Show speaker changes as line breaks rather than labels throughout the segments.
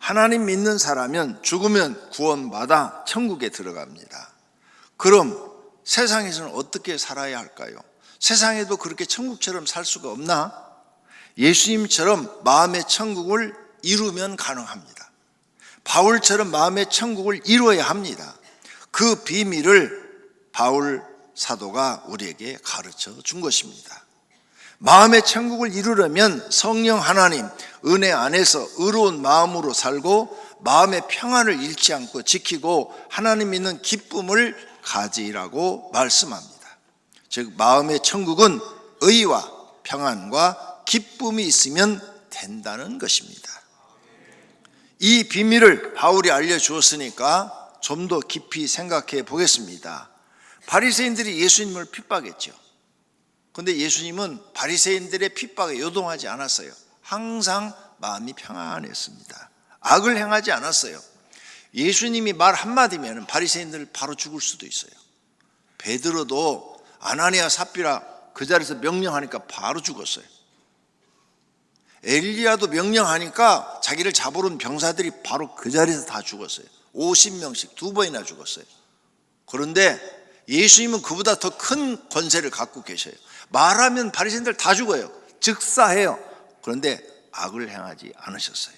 하나님 믿는 사람은 죽으면 구원받아 천국에 들어갑니다. 그럼 세상에서는 어떻게 살아야 할까요? 세상에도 그렇게 천국처럼 살 수가 없나? 예수님처럼 마음의 천국을 이루면 가능합니다. 바울처럼 마음의 천국을 이루어야 합니다. 그 비밀을 바울 사도가 우리에게 가르쳐 준 것입니다. 마음의 천국을 이루려면 성령 하나님 은혜 안에서 의로운 마음으로 살고 마음의 평안을 잃지 않고 지키고 하나님 있는 기쁨을 가지라고 말씀합니다. 즉 마음의 천국은 의와 평안과 기쁨이 있으면 된다는 것입니다. 이 비밀을 바울이 알려주었으니까 좀 더 깊이 생각해 보겠습니다. 바리새인들이 예수님을 핍박했죠. 그런데 예수님은 바리새인들의 핍박에 요동하지 않았어요. 항상 마음이 평안했습니다. 악을 행하지 않았어요. 예수님이 말 한마디면 바리새인들 바로 죽을 수도 있어요. 베드로도 아나니아 삽비라 그 자리에서 명령하니까 바로 죽었어요. 엘리야도 명령하니까 자기를 잡으러 온 병사들이 바로 그 자리에서 다 죽었어요. 50명씩 2번이나 죽었어요. 그런데 예수님은 그보다 더 큰 권세를 갖고 계셔요. 말하면 바리새인들 다 죽어요. 즉사해요. 그런데 악을 행하지 않으셨어요.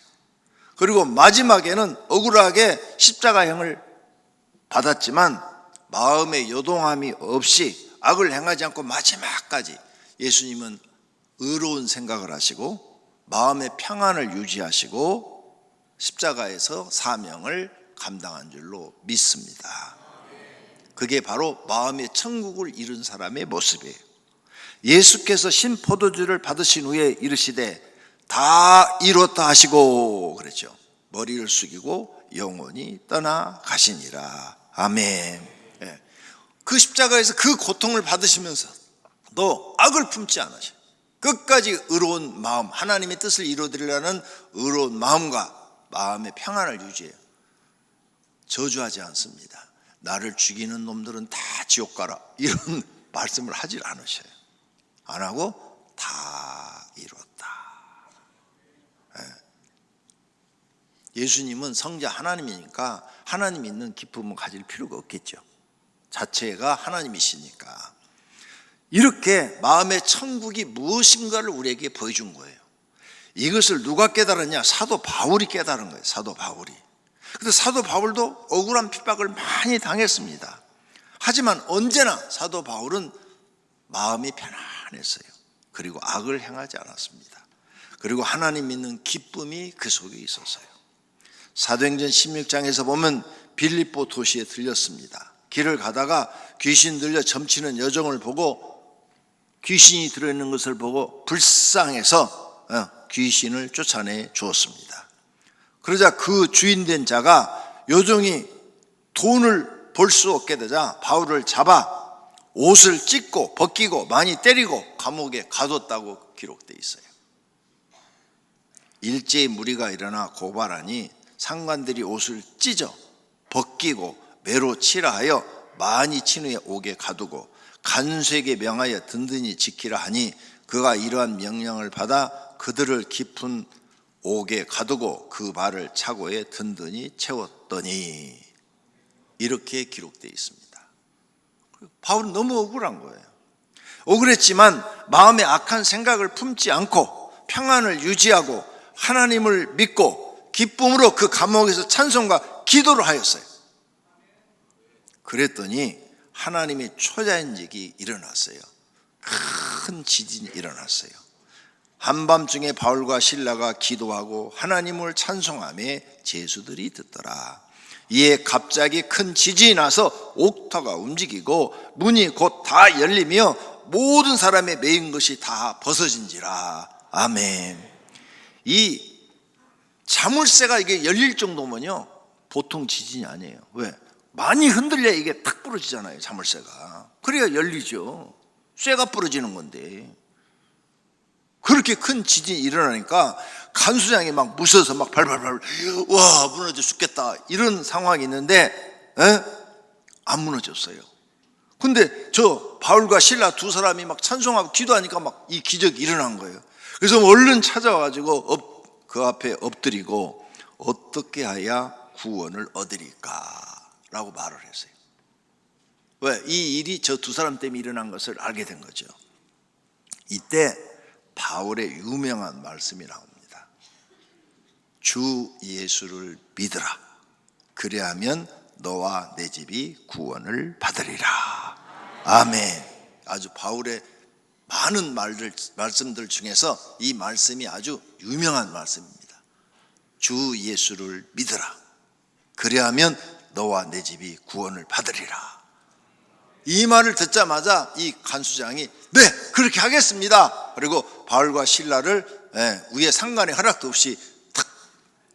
그리고 마지막에는 억울하게 십자가형을 받았지만 마음의 요동함이 없이 악을 행하지 않고 마지막까지 예수님은 의로운 생각을 하시고 마음의 평안을 유지하시고 십자가에서 사명을 감당한 줄로 믿습니다. 그게 바로 마음의 천국을 이룬 사람의 모습이에요. 예수께서 신포도주를 받으신 후에 이르시되 다 이뤘다 하시고 그랬죠. 머리를 숙이고 영원히 떠나가시니라. 아멘. 그 십자가에서 그 고통을 받으시면서도 악을 품지 않으셔요. 끝까지 의로운 마음, 하나님의 뜻을 이루어드리려는 의로운 마음과 마음의 평안을 유지해요. 저주하지 않습니다. 나를 죽이는 놈들은 다 지옥 가라 이런 말씀을 하질 않으셔요. 안 하고 다 이뤘다. 예수님은 성자 하나님이니까 하나님 있는 기쁨을 가질 필요가 없겠죠. 자체가 하나님이시니까. 이렇게 마음의 천국이 무엇인가를 우리에게 보여준 거예요. 이것을 누가 깨달았냐? 사도 바울이 깨달은 거예요. 사도 바울이. 그런데 사도 바울도 억울한 핍박을 많이 당했습니다. 하지만 언제나 사도 바울은 마음이 편안했어요. 그리고 악을 행하지 않았습니다. 그리고 하나님 믿는 기쁨이 그 속에 있었어요. 사도행전 16장에서 보면 빌립보 도시에 들렸습니다. 길을 가다가 귀신 들려 점치는 여종을 보고 귀신이 들어있는 것을 보고 불쌍해서 귀신을 쫓아내 주었습니다. 그러자 그 주인된 자가 여종이 돈을 벌 수 없게 되자 바울을 잡아 옷을 찢고 벗기고 많이 때리고 감옥에 가뒀다고 기록되어 있어요. 일제히 무리가 일어나 고발하니 상관들이 옷을 찢어 벗기고 매로 치라 하여 많이 친 후에 옥에 가두고 간수에게 명하여 든든히 지키라 하니 그가 이러한 명령을 받아 그들을 깊은 옥에 가두고 그 발을 차고에 든든히 채웠더니 이렇게 기록되어 있습니다. 바울은 너무 억울한 거예요. 억울했지만 마음에 악한 생각을 품지 않고 평안을 유지하고 하나님을 믿고 기쁨으로 그 감옥에서 찬송과 기도를 하였어요. 그랬더니 하나님의 초자연직이 일어났어요. 큰 지진이 일어났어요. 한밤중에 바울과 실라가 기도하고 하나님을 찬송하며 제수들이 듣더라. 이에 갑자기 큰 지진이 나서 옥토가 움직이고 문이 곧 다 열리며 모든 사람의 매인 것이 다 벗어진지라. 아멘. 이 자물쇠가 이게 열릴 정도면요 보통 지진이 아니에요. 왜? 많이 흔들려야 이게 탁 부러지잖아요. 자물쇠가. 그래야 열리죠. 쇠가 부러지는 건데. 그렇게 큰 지진이 일어나니까 간수장이 막 무서워서 막 발발발 와 무너져 죽겠다 이런 상황이 있는데 안 무너졌어요. 근데 저 바울과 실라 두 사람이 막 찬송하고 기도하니까 막 이 기적이 일어난 거예요. 그래서 얼른 찾아와가지고 그 앞에 엎드리고 어떻게 해야 구원을 얻으리까? 라고 말을 했어요. 왜? 이 일이 저 두 사람 때문에 일어난 것을 알게 된 거죠. 이때 바울의 유명한 말씀이 나옵니다. 주 예수를 믿으라. 그리하면 너와 내 집이 구원을 받으리라. 아멘. 아주 바울의 많은 말씀들 중에서 이 말씀이 아주 유명한 말씀입니다. 주 예수를 믿으라. 그리하면 너와 내 집이 구원을 받으리라. 이 말을 듣자마자 이 간수장이 네, 그렇게 하겠습니다. 그리고 바울과 실라를 위에 상관의 허락도 없이 탁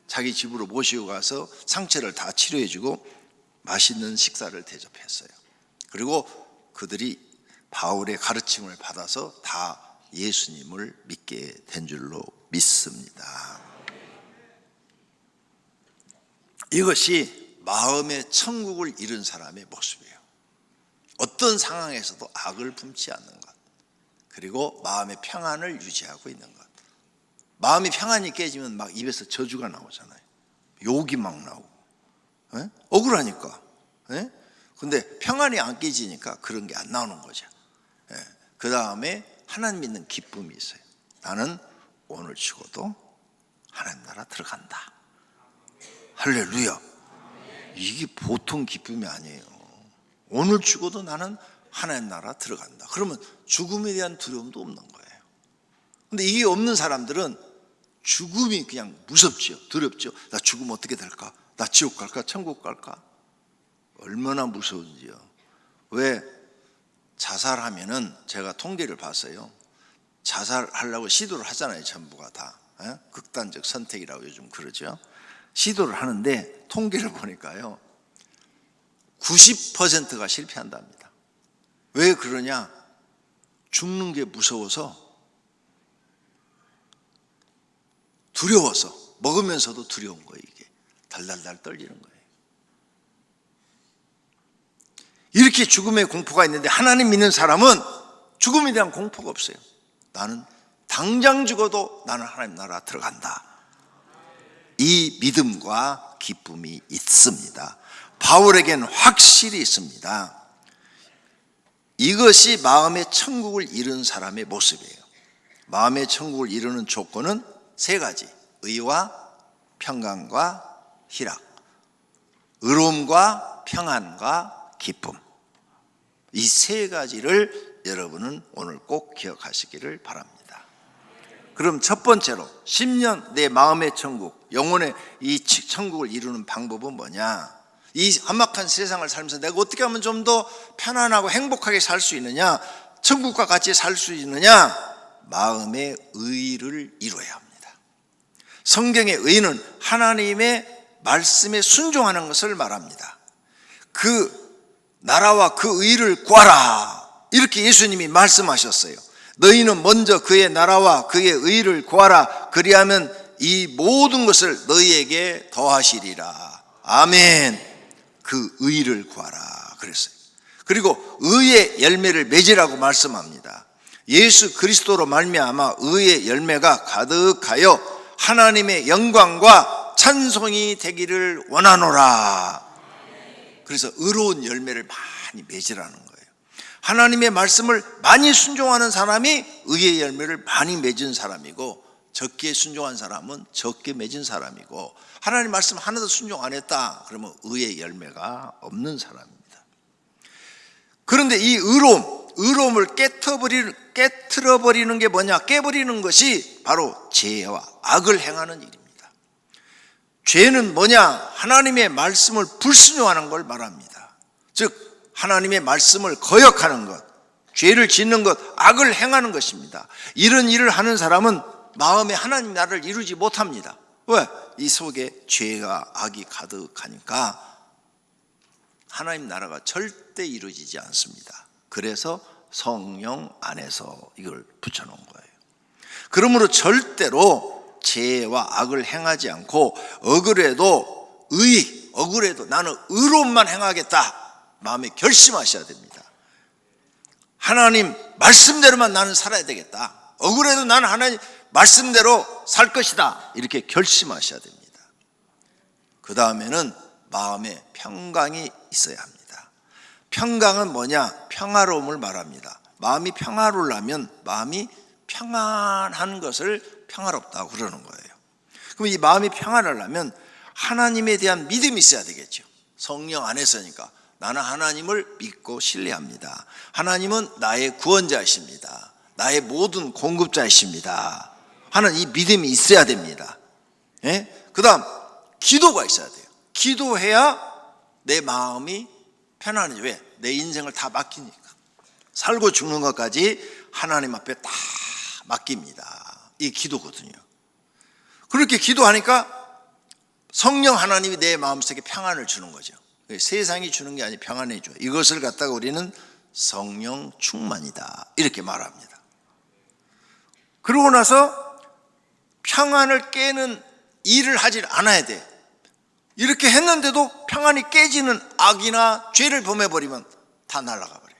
자기 집으로 모시고 가서 상처를 다 치료해주고 맛있는 식사를 대접했어요. 그리고 그들이 바울의 가르침을 받아서 다 예수님을 믿게 된 줄로 믿습니다. 이것이 마음의 천국을 이룬 사람의 모습이에요. 어떤 상황에서도 악을 품지 않는 것, 그리고 마음의 평안을 유지하고 있는 것. 마음의 평안이 깨지면 막 입에서 저주가 나오잖아요. 욕이 막 나오고, 억울하니까. 근데 평안이 안 깨지니까 그런 게 안 나오는 거죠. 그 다음에 하나님 믿는 기쁨이 있어요. 나는 오늘 죽어도 하나님 나라 들어간다. 할렐루야. 이게 보통 기쁨이 아니에요. 오늘 죽어도 나는 하나님 나라 들어간다. 그러면 죽음에 대한 두려움도 없는 거예요. 근데 이게 없는 사람들은 죽음이 그냥 무섭죠. 두렵죠. 나 죽으면 어떻게 될까? 나 지옥 갈까? 천국 갈까? 얼마나 무서운지요. 왜? 자살하면은 제가 통계를 봤어요. 자살하려고 시도를 하잖아요. 전부가 다. 극단적 선택이라고 요즘 그러죠. 시도를 하는데 통계를 보니까요, 90%가 실패한답니다. 왜 그러냐? 죽는 게 무서워서, 두려워서, 먹으면서도 두려운 거예요. 이게 달달달 떨리는 거예요. 이렇게 죽음의 공포가 있는데 하나님 믿는 사람은 죽음에 대한 공포가 없어요. 나는 당장 죽어도 나는 하나님 나라 들어간다. 이 믿음과 기쁨이 있습니다. 바울에게는 확실히 있습니다. 이것이 마음의 천국을 이룬 사람의 모습이에요. 마음의 천국을 이루는 조건은 세 가지. 의와 평강과 희락, 의로움과 평안과 기쁨. 이 세 가지를 여러분은 오늘 꼭 기억하시기를 바랍니다. 그럼 첫 번째로 10년 내 마음의 천국, 영혼의 이 천국을 이루는 방법은 뭐냐? 이 험악한 세상을 살면서 내가 어떻게 하면 좀 더 편안하고 행복하게 살 수 있느냐, 천국과 같이 살 수 있느냐? 마음의 의를 이루어야 합니다. 성경의 의는 하나님의 말씀에 순종하는 것을 말합니다. 그 나라와 그 의를 구하라, 이렇게 예수님이 말씀하셨어요. 너희는 먼저 그의 나라와 그의 의를 구하라. 그리하면 이 모든 것을 너희에게 더하시리라. 아멘. 그 의를 구하라 그랬어요. 그리고 의의 열매를 맺으라고 말씀합니다. 예수 그리스도로 말미암아 의의 열매가 가득하여 하나님의 영광과 찬송이 되기를 원하노라. 그래서 의로운 열매를 많이 맺으라는 거예요. 하나님의 말씀을 많이 순종하는 사람이 의의 열매를 많이 맺은 사람이고, 적게 순종한 사람은 적게 맺은 사람이고, 하나님 말씀 하나도 순종 안 했다 그러면 의의 열매가 없는 사람입니다. 그런데 이 의로움을 깨트려버리는 게 뭐냐? 깨버리는 것이 바로 죄와 악을 행하는 일입니다. 죄는 뭐냐? 하나님의 말씀을 불순종하는 걸 말합니다. 즉 하나님의 말씀을 거역하는 것, 죄를 짓는 것, 악을 행하는 것입니다. 이런 일을 하는 사람은 마음에 하나님 나라를 이루지 못합니다. 왜? 이 속에 죄와 악이 가득하니까 하나님 나라가 절대 이루어지지 않습니다. 그래서 성령 안에서 이걸 붙여놓은 거예요. 그러므로 절대로 죄와 악을 행하지 않고, 억울해도 나는 의로움만 행하겠다 마음에 결심하셔야 됩니다. 하나님 말씀대로만 나는 살아야 되겠다, 억울해도 나는 하나님 말씀대로 살 것이다, 이렇게 결심하셔야 됩니다. 그 다음에는 마음에 평강이 있어야 합니다. 평강은 뭐냐? 평화로움을 말합니다. 마음이 평화로우려면 마음이 평안한 것을 평화롭다고 그러는 거예요. 그럼 이 마음이 평안하려면 하나님에 대한 믿음이 있어야 되겠죠. 성령 안에서니까 나는 하나님을 믿고 신뢰합니다. 하나님은 나의 구원자이십니다. 나의 모든 공급자이십니다 하는 이 믿음이 있어야 됩니다. 그 다음 기도가 있어야 돼요. 기도해야 내 마음이 편안해져. 왜? 내 인생을 다 맡기니까. 살고 죽는 것까지 하나님 앞에 다 맡깁니다. 이 기도거든요. 그렇게 기도하니까 성령 하나님이 내 마음속에 평안을 주는 거죠. 세상이 주는 게 아니라 평안해 줘요. 이것을 갖다가 우리는 성령 충만이다 이렇게 말합니다. 그러고 나서 평안을 깨는 일을 하질 않아야 돼. 이렇게 했는데도 평안이 깨지는 악이나 죄를 범해버리면 다 날아가 버려요.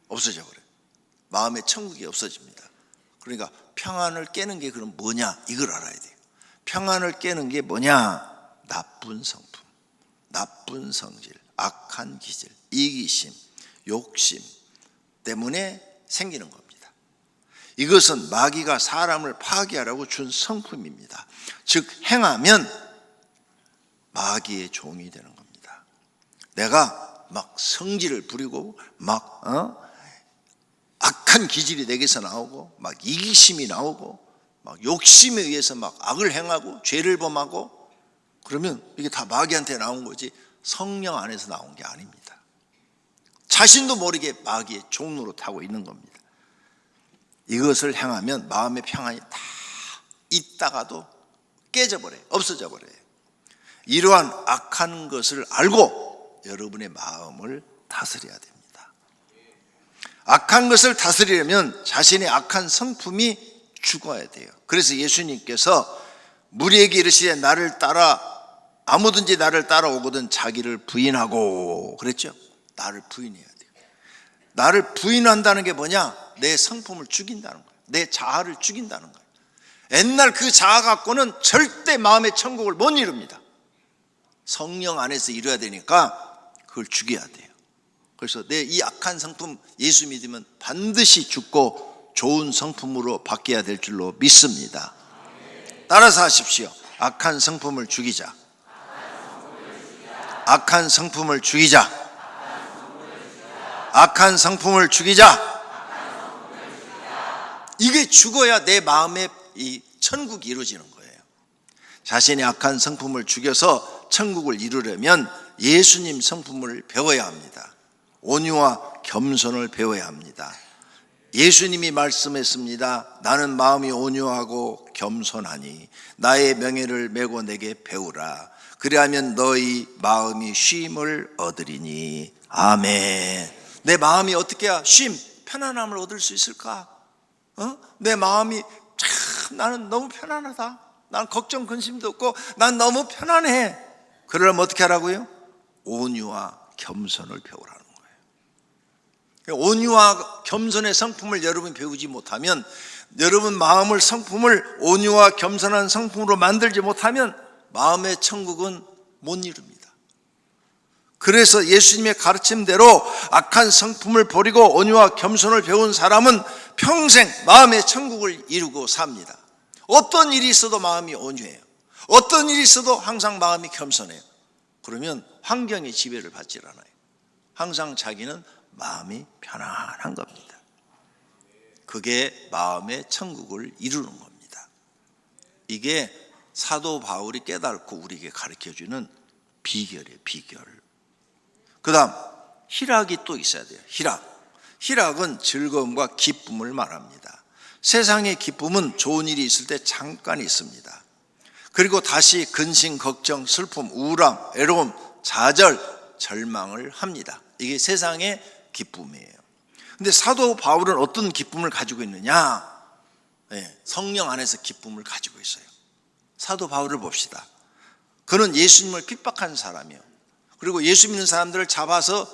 없어져 버려요. 마음의 천국이 없어집니다. 그러니까 평안을 깨는 게 그럼 뭐냐? 이걸 알아야 돼요. 평안을 깨는 게 뭐냐? 나쁜 성품, 나쁜 성질, 악한 기질, 이기심, 욕심 때문에 생기는 겁니다. 이것은 마귀가 사람을 파괴하라고 준 성품입니다. 즉 행하면 마귀의 종이 되는 겁니다. 내가 막 성질을 부리고 막 악한 기질이 내게서 나오고 막 이기심이 나오고 막 욕심에 의해서 막 악을 행하고 죄를 범하고 그러면 이게 다 마귀한테 나온 거지 성령 안에서 나온 게 아닙니다. 자신도 모르게 마귀의 종로로 타고 있는 겁니다. 이것을 행하면 마음의 평안이 다 있다가도 깨져버려요. 없어져 버려요. 이러한 악한 것을 알고 여러분의 마음을 다스려야 됩니다. 악한 것을 다스리려면 자신의 악한 성품이 죽어야 돼요. 그래서 예수님께서 무리에게 이르시되 나를 따라 아무든지 나를 따라오거든 자기를 부인하고 그랬죠. 나를 부인해야 돼요. 나를 부인한다는 게 뭐냐? 내 성품을 죽인다는 거예요. 내 자아를 죽인다는 거예요. 옛날 그 자아 갖고는 절대 마음의 천국을 못 이룹니다. 성령 안에서 이뤄야 되니까 그걸 죽여야 돼요. 그래서 내 이 악한 성품 예수 믿으면 반드시 죽고 좋은 성품으로 바뀌어야 될 줄로 믿습니다. 따라서 하십시오. 악한 성품을 죽이자. 악한 성품을 죽이자. 악한 성품을 죽이자. 이게 죽어야 내 마음의 이 천국이 이루어지는 거예요. 자신의 악한 성품을 죽여서 천국을 이루려면 예수님 성품을 배워야 합니다. 온유와 겸손을 배워야 합니다. 예수님이 말씀했습니다. 나는 마음이 온유하고 겸손하니 나의 명예를 메고 내게 배우라. 그리하면 너희 마음이 쉼을 얻으리니. 아멘. 내 마음이 어떻게 해야 쉼, 편안함을 얻을 수 있을까? 내 마음이 참 나는 너무 편안하다. 난 걱정 근심도 없고 난 너무 편안해. 그러려면 어떻게 하라고요? 온유와 겸손을 배우라는 거예요. 온유와 겸손의 성품을 여러분이 배우지 못하면, 여러분 마음을 성품을 온유와 겸손한 성품으로 만들지 못하면 마음의 천국은 못 이룹니다. 그래서 예수님의 가르침대로 악한 성품을 버리고 온유와 겸손을 배운 사람은 평생 마음의 천국을 이루고 삽니다. 어떤 일이 있어도 마음이 온유해요. 어떤 일이 있어도 항상 마음이 겸손해요. 그러면 환경의 지배를 받질 않아요. 항상 자기는 마음이 편안한 겁니다. 그게 마음의 천국을 이루는 겁니다. 이게 사도 바울이 깨닫고 우리에게 가르쳐주는 비결이에요. 비결. 그 다음 희락이 또 있어야 돼요. 희락은 즐거움과 기쁨을 말합니다. 세상의 기쁨은 좋은 일이 있을 때 잠깐 있습니다. 그리고 다시 근심, 걱정, 슬픔, 우울함, 애로움, 좌절, 절망을 합니다. 이게 세상의 기쁨이에요. 근데 사도 바울은 어떤 기쁨을 가지고 있느냐? 성령 안에서 기쁨을 가지고 있어요. 사도 바울을 봅시다. 그는 예수님을 핍박한 사람이에요. 그리고 예수 믿는 사람들을 잡아서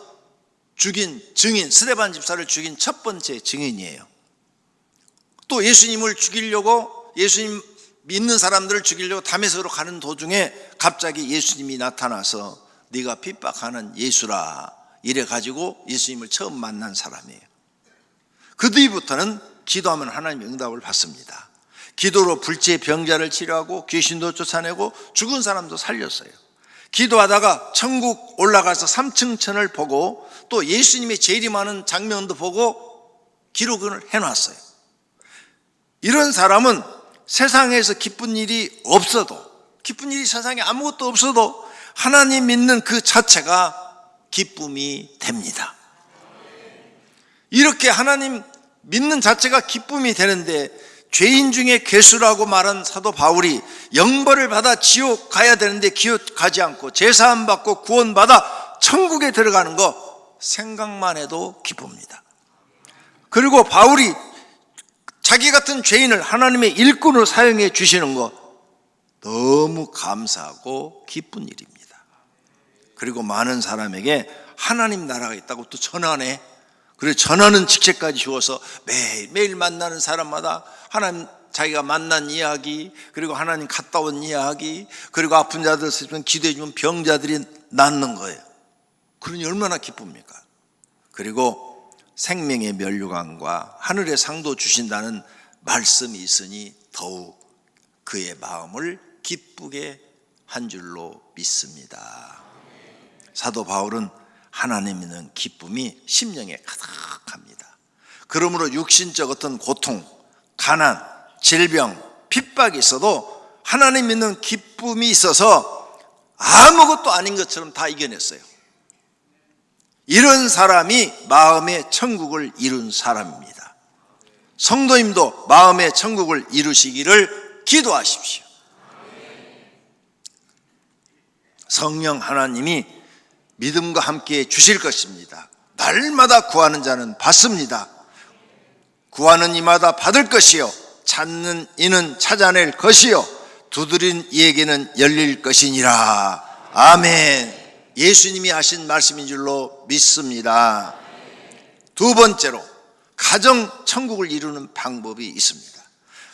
죽인 증인, 스데반 집사를 죽인 첫 번째 증인이에요. 또 예수님을 죽이려고 예수님 믿는 사람들을 죽이려고 다메섹으로 가는 도중에 갑자기 예수님이 나타나서 네가 핍박하는 예수라 이래가지고 예수님을 처음 만난 사람이에요. 그 뒤부터는 기도하면 하나님의 응답을 받습니다. 기도로 불치의 병자를 치료하고 귀신도 쫓아내고 죽은 사람도 살렸어요. 기도하다가 천국 올라가서 3층 천을 보고 또 예수님의 재림하는 장면도 보고 기록을 해놨어요. 이런 사람은 세상에서 기쁜 일이 없어도, 기쁜 일이 세상에 아무것도 없어도 하나님 믿는 그 자체가 기쁨이 됩니다. 이렇게 하나님 믿는 자체가 기쁨이 되는데, 죄인 중에 괴수라고 말한 사도 바울이 영벌을 받아 지옥 가야 되는데 지옥 가지 않고 제사함 받고 구원받아 천국에 들어가는 거 생각만 해도 기쁩니다. 그리고 바울이 자기 같은 죄인을 하나님의 일꾼으로 사용해 주시는 거 너무 감사하고 기쁜 일입니다. 그리고 많은 사람에게 하나님 나라가 있다고 또 전하네. 그래서 전하는 직책까지 주어서 매일매일 만나는 사람마다 하나님 자기가 만난 이야기, 그리고 하나님 갔다 온 이야기, 그리고 아픈 자들 있으면 기도해 주면 병자들이 낫는 거예요. 그러니 얼마나 기쁩니까? 그리고 생명의 면류관과 하늘의 상도 주신다는 말씀이 있으니 더욱 그의 마음을 기쁘게 한 줄로 믿습니다. 사도 바울은 하나님 믿는 기쁨이 심령에 가득합니다. 그러므로 육신적 어떤 고통, 가난, 질병, 핍박이 있어도 하나님 믿는 기쁨이 있어서 아무것도 아닌 것처럼 다 이겨냈어요. 이런 사람이 마음의 천국을 이룬 사람입니다. 성도님도 마음의 천국을 이루시기를 기도하십시오. 성령 하나님이 믿음과 함께 주실 것입니다. 날마다 구하는 자는 받습니다. 구하는 이마다 받을 것이요, 찾는 이는 찾아낼 것이요, 두드린 이에게는 열릴 것이니라. 아멘. 예수님이 하신 말씀인 줄로 믿습니다. 두 번째로 가정 천국을 이루는 방법이 있습니다.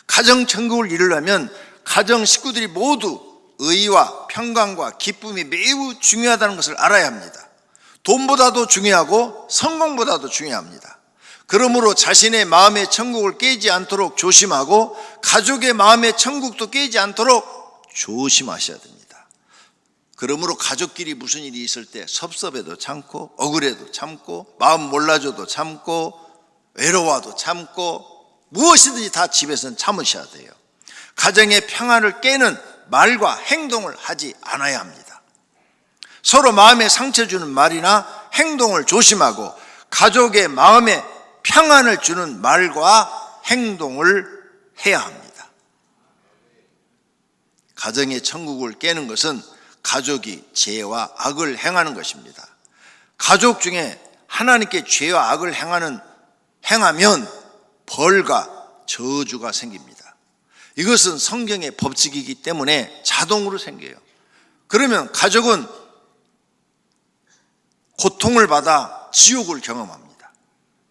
가정 천국을 이루려면 가정 식구들이 모두 의와 평강과 기쁨이 매우 중요하다는 것을 알아야 합니다. 돈보다도 중요하고 성공보다도 중요합니다. 그러므로 자신의 마음의 천국을 깨지 않도록 조심하고 가족의 마음의 천국도 깨지 않도록 조심하셔야 됩니다. 그러므로 가족끼리 무슨 일이 있을 때 섭섭해도 참고, 억울해도 참고, 마음 몰라줘도 참고, 외로워도 참고, 무엇이든지 다 집에서는 참으셔야 돼요. 가정의 평안을 깨는 말과 행동을 하지 않아야 합니다. 서로 마음에 상처 주는 말이나 행동을 조심하고 가족의 마음에 평안을 주는 말과 행동을 해야 합니다. 가정의 천국을 깨는 것은 가족이 죄와 악을 행하는 것입니다. 가족 중에 하나님께 죄와 악을 행하면 벌과 저주가 생깁니다. 이것은 성경의 법칙이기 때문에 자동으로 생겨요. 그러면 가족은 고통을 받아 지옥을 경험합니다.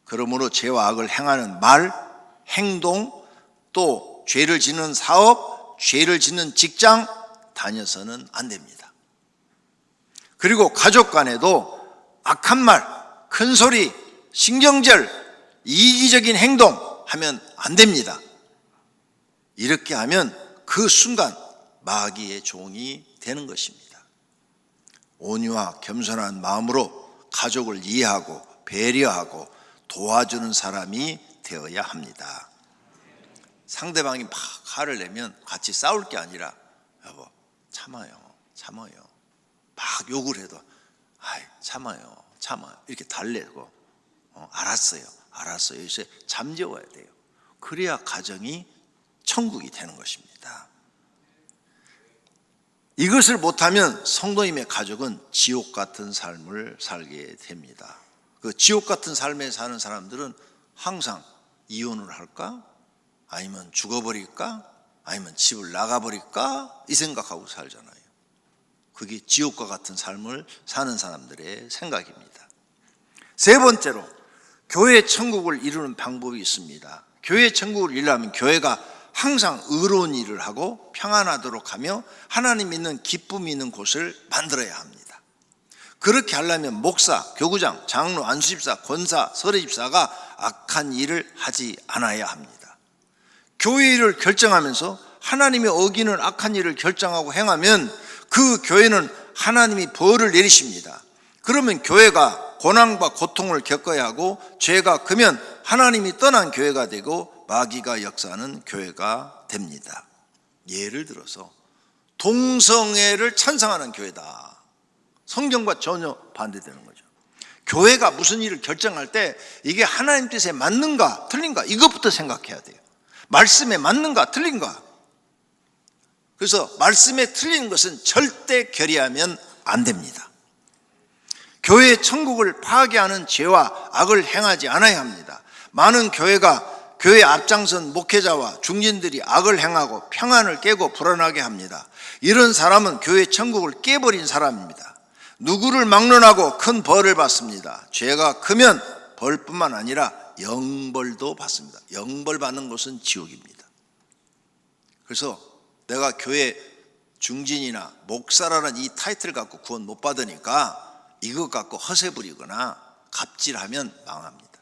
그러므로 죄와 악을 행하는 말, 행동, 또 죄를 짓는 사업, 죄를 짓는 직장 다녀서는 안 됩니다. 그리고 가족 간에도 악한 말, 큰 소리, 신경절, 이기적인 행동 하면 안 됩니다. 이렇게 하면 그 순간 마귀의 종이 되는 것입니다. 온유와 겸손한 마음으로 가족을 이해하고 배려하고 도와주는 사람이 되어야 합니다. 상대방이 막 화를 내면 같이 싸울 게 아니라 여보 참아요 막 욕을 해도 참아요 이렇게 달래고 알았어요 이제 잠재워야 돼요. 그래야 가정이 천국이 되는 것입니다. 이것을 못하면 성도님의 가족은 지옥 같은 삶을 살게 됩니다. 그 지옥 같은 삶에 사는 사람들은 항상 이혼을 할까? 아니면 죽어버릴까? 아니면 집을 나가버릴까? 이 생각하고 살잖아요. 그게 지옥과 같은 삶을 사는 사람들의 생각입니다. 세 번째로 교회 천국을 이루는 방법이 있습니다. 교회 천국을 이루려면 교회가 항상 의로운 일을 하고 평안하도록 하며 하나님 믿는 기쁨이 있는 곳을 만들어야 합니다. 그렇게 하려면 목사, 교구장, 장로, 안수집사, 권사, 서례집사가 악한 일을 하지 않아야 합니다. 교회 일을 결정하면서 하나님이 어기는 악한 일을 결정하고 행하면 그 교회는 하나님이 벌을 내리십니다. 그러면 교회가 고난과 고통을 겪어야 하고 죄가 크면 하나님이 떠난 교회가 되고 마귀가 역사하는 교회가 됩니다. 예를 들어서 동성애를 찬성하는 교회다. 성경과 전혀 반대되는 거죠. 교회가 무슨 일을 결정할 때 이게 하나님 뜻에 맞는가 틀린가 이것부터 생각해야 돼요. 말씀에 맞는가 틀린가. 그래서 말씀에 틀린 것은 절대 결의하면 안 됩니다. 교회의 천국을 파괴하는 죄와 악을 행하지 않아야 합니다. 많은 교회 앞장선 목회자와 중진들이 악을 행하고 평안을 깨고 불안하게 합니다. 이런 사람은 교회 천국을 깨버린 사람입니다. 누구를 막론하고 큰 벌을 받습니다. 죄가 크면 벌뿐만 아니라 영벌도 받습니다. 영벌 받는 곳은 지옥입니다. 그래서 내가 교회 중진이나 목사라는 이 타이틀을 갖고 구원 못 받으니까 이것 갖고 허세 부리거나 갑질하면 망합니다.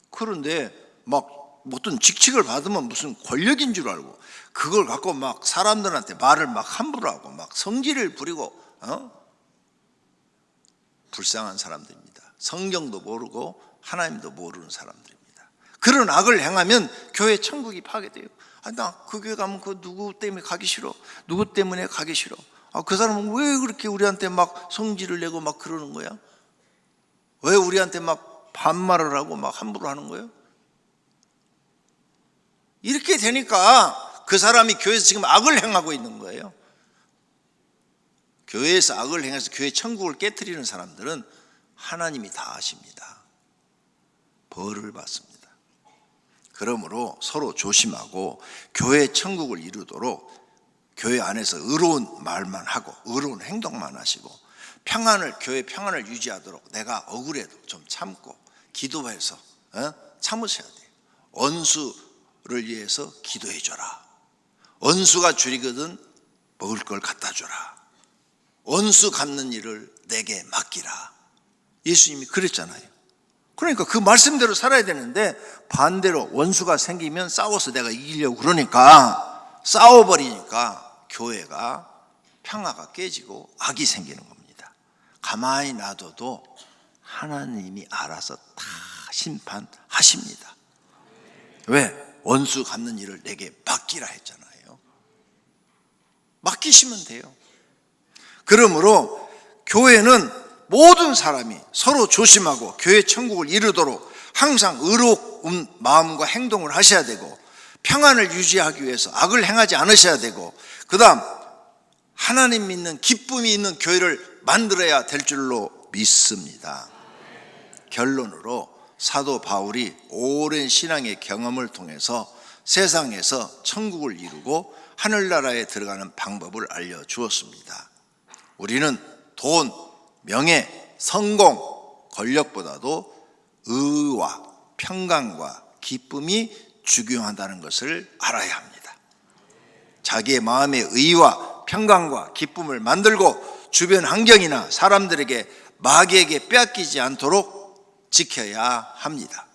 그런데 막 어떤 직책을 받으면 무슨 권력인 줄 알고 그걸 갖고 막 사람들한테 말을 막 함부로 하고 막 성질을 부리고 불쌍한 사람들입니다. 성경도 모르고 하나님도 모르는 사람들입니다. 그런 악을 행하면 교회 천국이 파괴돼요. 나 그 교회 가면 그 누구 때문에 가기 싫어. 누구 때문에 가기 싫어. 그 사람은 왜 그렇게 우리한테 막 성질을 내고 막 그러는 거야? 왜 우리한테 막 반말을 하고 막 함부로 하는 거예요? 이렇게 되니까 그 사람이 교회에서 지금 악을 행하고 있는 거예요. 교회에서 악을 행해서 교회 천국을 깨트리는 사람들은 하나님이 다 아십니다. 벌을 받습니다. 그러므로 서로 조심하고 교회 천국을 이루도록 교회 안에서 의로운 말만 하고 의로운 행동만 하시고 교회 평안을 유지하도록 내가 억울해도 좀 참고 기도해서 참으셔야 돼요. 원수를 위해서 기도해줘라. 원수가 줄이거든 먹을 걸 갖다 줘라. 원수 갚는 일을 내게 맡기라. 예수님이 그랬잖아요. 그러니까 그 말씀대로 살아야 되는데 반대로 원수가 생기면 싸워서 내가 이기려고 그러니까 싸워버리니까 교회가 평화가 깨지고 악이 생기는 겁니다. 가만히 놔둬도 하나님이 알아서 다 심판하십니다. 왜? 원수 갚는 일을 내게 맡기라 했잖아요. 맡기시면 돼요. 그러므로 교회는 모든 사람이 서로 조심하고 교회 천국을 이루도록 항상 의로운 마음과 행동을 하셔야 되고 평안을 유지하기 위해서 악을 행하지 않으셔야 되고 그 다음 하나님 믿는 기쁨이 있는 교회를 만들어야 될 줄로 믿습니다. 결론으로 사도 바울이 오랜 신앙의 경험을 통해서 세상에서 천국을 이루고 하늘나라에 들어가는 방법을 알려주었습니다. 우리는 돈, 명예, 성공, 권력보다도 의와 평강과 기쁨이 중요하다는 것을 알아야 합니다. 자기의 마음의 의와 평강과 기쁨을 만들고 주변 환경이나 사람들에게 마귀에게 빼앗기지 않도록 지켜야 합니다.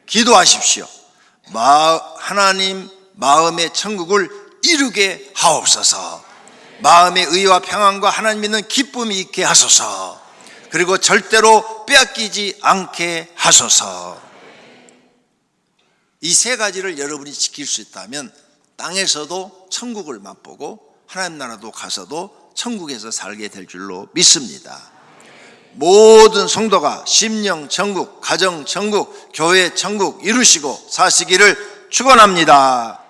기도하십시오. 하나님 마음의 천국을 이루게 하옵소서. 마음의 의와 평안과 하나님 믿는 기쁨이 있게 하소서. 그리고 절대로 빼앗기지 않게 하소서. 이 세 가지를 여러분이 지킬 수 있다면 땅에서도 천국을 맛보고 하나님 나라도 가서도 천국에서 살게 될 줄로 믿습니다. 모든 성도가 심령 천국, 가정 천국, 교회 천국 이루시고 사시기를 축원합니다.